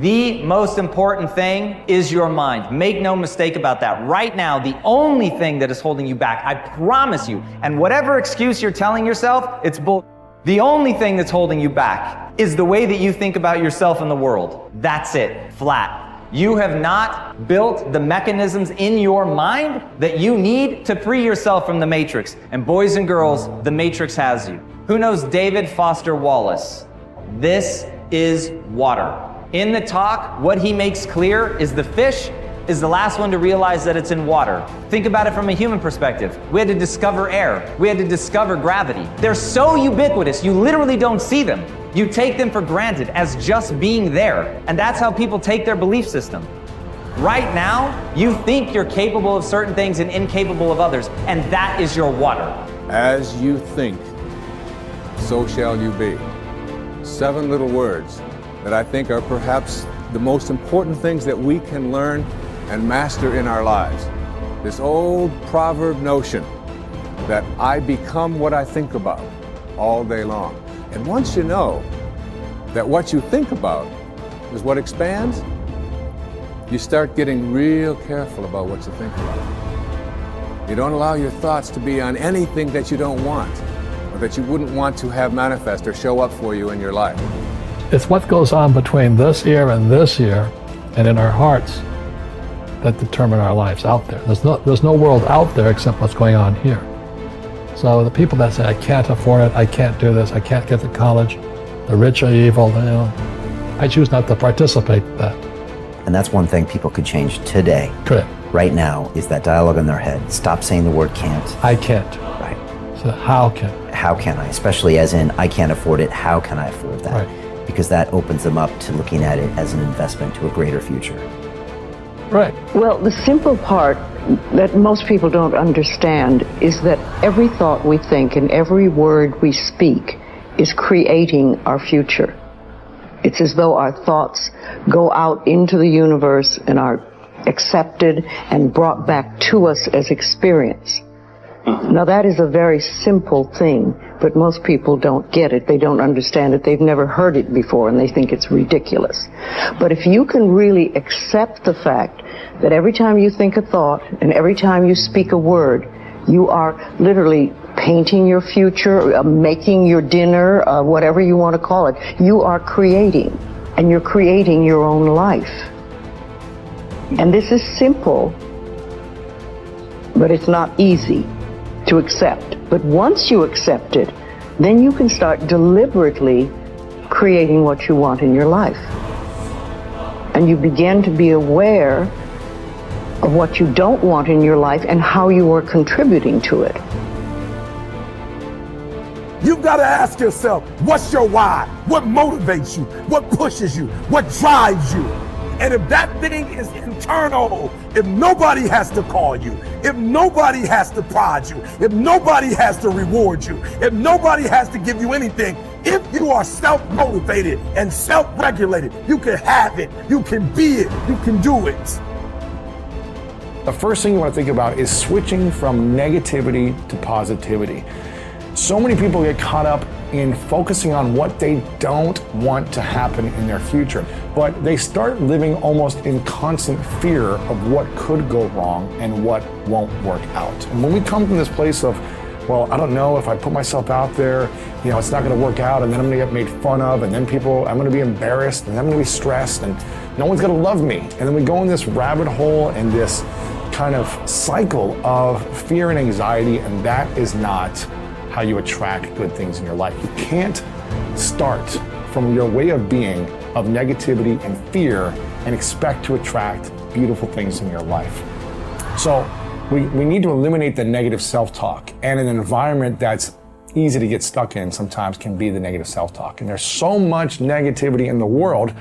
The most important thing is your mind. Make no mistake about that. Right now, the only thing that is holding you back, I promise you, and whatever excuse you're telling yourself, it's bull. The only thing that's holding you back is the way that you think about yourself and the world. That's it, flat. You have not built the mechanisms in your mind that you need to free yourself from the matrix. And boys and girls, the matrix has you. Who knows David Foster Wallace? This is water. In the talk, what he makes clear is the fish is the last one to realize that it's in water. Think about it from a human perspective. We had to discover air. We had to discover gravity. They're so ubiquitous, you literally don't see them. You take them for granted as just being there. And that's how people take their belief system. Right now, you think you're capable of certain things and incapable of others, and that is your water. As you think, so shall you be. 7 little words that I think are perhaps the most important things that we can learn and master in our lives. This old proverb notion that I become what I think about all day long. And once you know that what you think about is what expands, you start getting real careful about what you think about. You don't allow your thoughts to be on anything that you don't want or that you wouldn't want to have manifest or show up for you in your life. It's what goes on between this ear and this ear and in our hearts that determine our lives out there. There's no world out there except what's going on here. So the people that say, I can't afford it, I can't do this, I can't get to college, the rich are evil, I choose not to participate in that. And that's one thing people could change today. Correct. Right now is that dialogue in their head. Stop saying the word can't. I can't. Right. So how can? How can I? Especially as in, I can't afford it, how can I afford that? Right. Because that opens them up to looking at it as an investment to a greater future. Right. Well, the simple part that most people don't understand is that every thought we think and every word we speak is creating our future. It's as though our thoughts go out into the universe and are accepted and brought back to us as experience. Now that is a very simple thing, but most people don't get it. They don't understand it. They've never heard it before and they think it's ridiculous. But if you can really accept the fact that every time you think a thought and every time you speak a word, you are literally painting your future, making your dinner, whatever you want to call it. You are creating, and you're creating your own life. And this is simple, but it's not easy to accept. But once you accept it, then you can start deliberately creating what you want in your life. And you begin to be aware of what you don't want in your life and how you are contributing to it. You've got to ask yourself, what's your why? What motivates you? What pushes you? What drives you? And if that thing is internal, if nobody has to call you, if nobody has to prod you, if nobody has to reward you, if nobody has to give you anything, if you are self-motivated and self-regulated, you can have it, you can be it, you can do it. The first thing you want to think about is switching from negativity to positivity. So many people get caught up in focusing on what they don't want to happen in their future, but they start living almost in constant fear of what could go wrong and what won't work out. And when we come from this place of, well, I don't know if I put myself out there, it's not going to work out, and then I'm going to get made fun of, and then I'm going to be embarrassed, and then I'm going to be stressed, and no one's going to love me. And then we go in this rabbit hole and this kind of cycle of fear and anxiety, and that is not how you attract good things in your life. You can't start from your way of being of negativity and fear and expect to attract beautiful things in your life. So we need to eliminate the negative self-talk, and an environment that's easy to get stuck in sometimes can be the negative self-talk. And there's so much negativity in the world,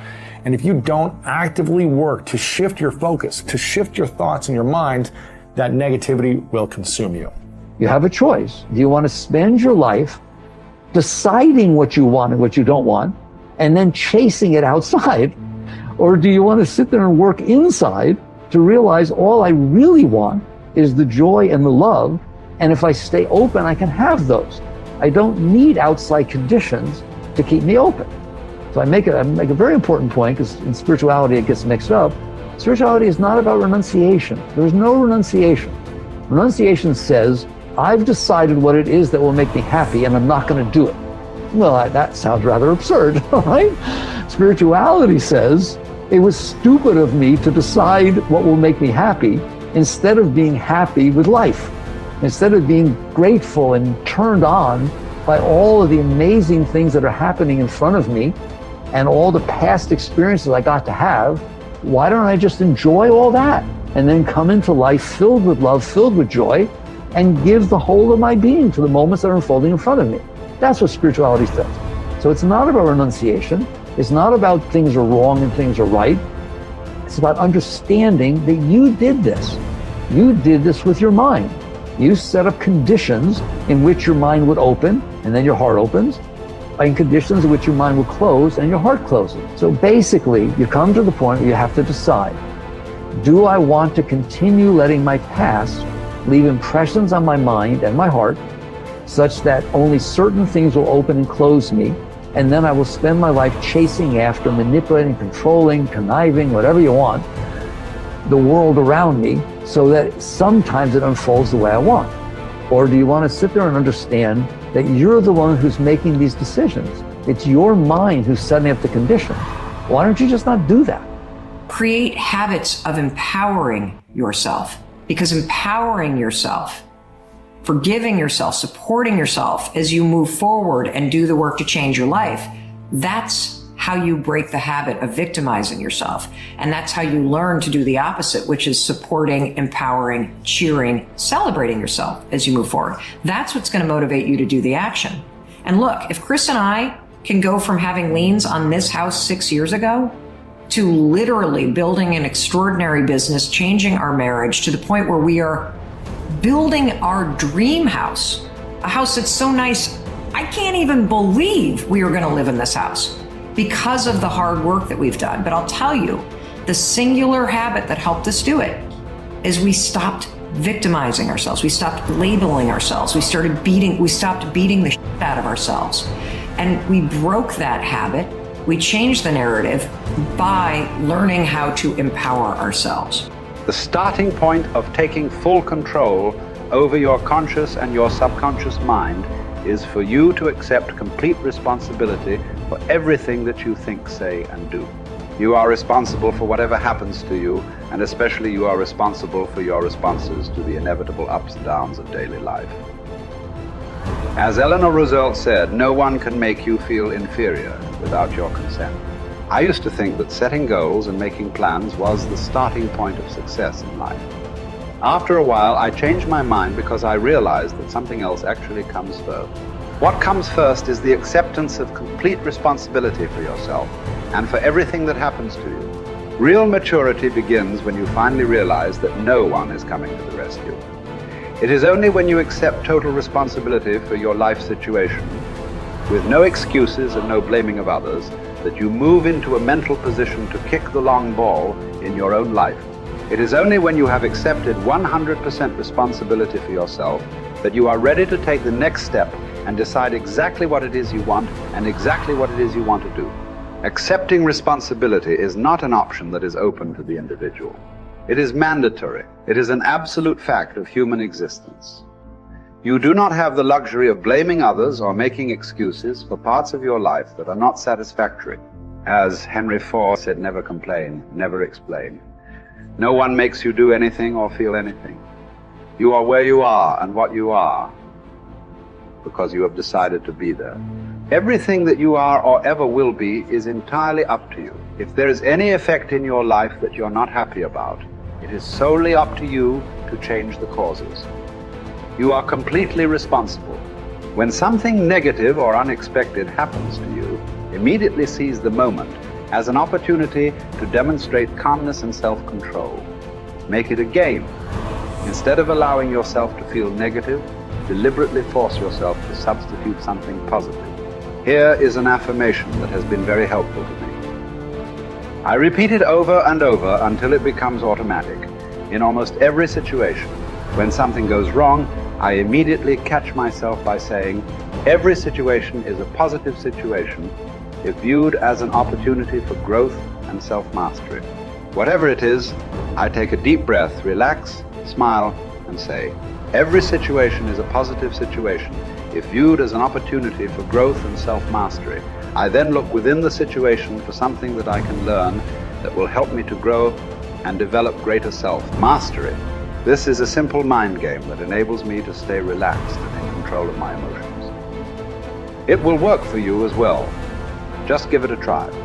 and if you don't actively work to shift your focus, to shift your thoughts in your mind, that negativity will consume you. You have a choice. Do you want to spend your life deciding what you want and what you don't want, and then chasing it outside? Or do you want to sit there and work inside to realize all I really want is the joy and the love, and if I stay open, I can have those. I don't need outside conditions to keep me open. So I make a very important point, because in spirituality it gets mixed up. Spirituality is not about renunciation. There's no renunciation. Renunciation says, I've decided what it is that will make me happy and I'm not going to do it. Well, that sounds rather absurd, right? Spirituality says, it was stupid of me to decide what will make me happy instead of being happy with life, instead of being grateful and turned on by all of the amazing things that are happening in front of me and all the past experiences I got to have. Why don't I just enjoy all that and then come into life filled with love, filled with joy, and give the whole of my being to the moments that are unfolding in front of me? That's what spirituality says. So it's not about renunciation. It's not about things are wrong and things are right. It's about understanding that you did this. You did this with your mind. You set up conditions in which your mind would open and then your heart opens, and conditions in which your mind will close and your heart closes. So basically, you come to the point where you have to decide, do I want to continue letting my past leave impressions on my mind and my heart such that only certain things will open and close me, and then I will spend my life chasing after, manipulating, controlling, conniving, whatever you want, the world around me, so that sometimes it unfolds the way I want? Or do you want to sit there and understand that you're the one who's making these decisions? It's your mind who's setting up the conditions. Why don't you just not do that? Create habits of empowering yourself, because empowering yourself, forgiving yourself, supporting yourself as you move forward and do the work to change your life, that's how you break the habit of victimizing yourself. And that's how you learn to do the opposite, which is supporting, empowering, cheering, celebrating yourself as you move forward. That's what's going to motivate you to do the action. And look, if Chris and I can go from having liens on this house 6 years ago to literally building an extraordinary business, changing our marriage to the point where we are building our dream house, a house that's so nice, I can't even believe we are going to live in this house, because of the hard work that we've done. But I'll tell you, the singular habit that helped us do it is we stopped victimizing ourselves. We stopped labeling ourselves. We stopped beating the shit out of ourselves. And we broke that habit. We changed the narrative by learning how to empower ourselves. The starting point of taking full control over your conscious and your subconscious mind is for you to accept complete responsibility for everything that you think, say, and do. You are responsible for whatever happens to you, and especially you are responsible for your responses to the inevitable ups and downs of daily life. As Eleanor Roosevelt said, no one can make you feel inferior without your consent. I used to think that setting goals and making plans was the starting point of success in life. After a while, I changed my mind because I realized that something else actually comes first. What comes first is the acceptance of complete responsibility for yourself and for everything that happens to you. Real maturity begins when you finally realize that no one is coming to the rescue. It is only when you accept total responsibility for your life situation, with no excuses and no blaming of others, that you move into a mental position to kick the long ball in your own life. It is only when you have accepted 100% responsibility for yourself that you are ready to take the next step and decide exactly what it is you want and exactly what it is you want to do. Accepting responsibility is not an option that is open to the individual. It is mandatory. It is an absolute fact of human existence. You do not have the luxury of blaming others or making excuses for parts of your life that are not satisfactory. As Henry Ford said, never complain, never explain. No one makes you do anything or feel anything. You are where you are and what you are because you have decided to be there. Everything that you are or ever will be is entirely up to you. If there is any effect in your life that you're not happy about, it is solely up to you to change the causes. You are completely responsible. When something negative or unexpected happens to you, immediately seize the moment as an opportunity to demonstrate calmness and self-control. Make it a game. Instead of allowing yourself to feel negative, deliberately force yourself to substitute something positive. Here is an affirmation that has been very helpful to me. I repeat it over and over until it becomes automatic. In almost every situation, when something goes wrong, I immediately catch myself by saying, every situation is a positive situation, if viewed as an opportunity for growth and self-mastery. Whatever it is, I take a deep breath, relax, smile, and say, every situation is a positive situation if viewed as an opportunity for growth and self-mastery. I then look within the situation for something that I can learn that will help me to grow and develop greater self-mastery. This is a simple mind game that enables me to stay relaxed and in control of my emotions. It will work for you as well. Just give it a try.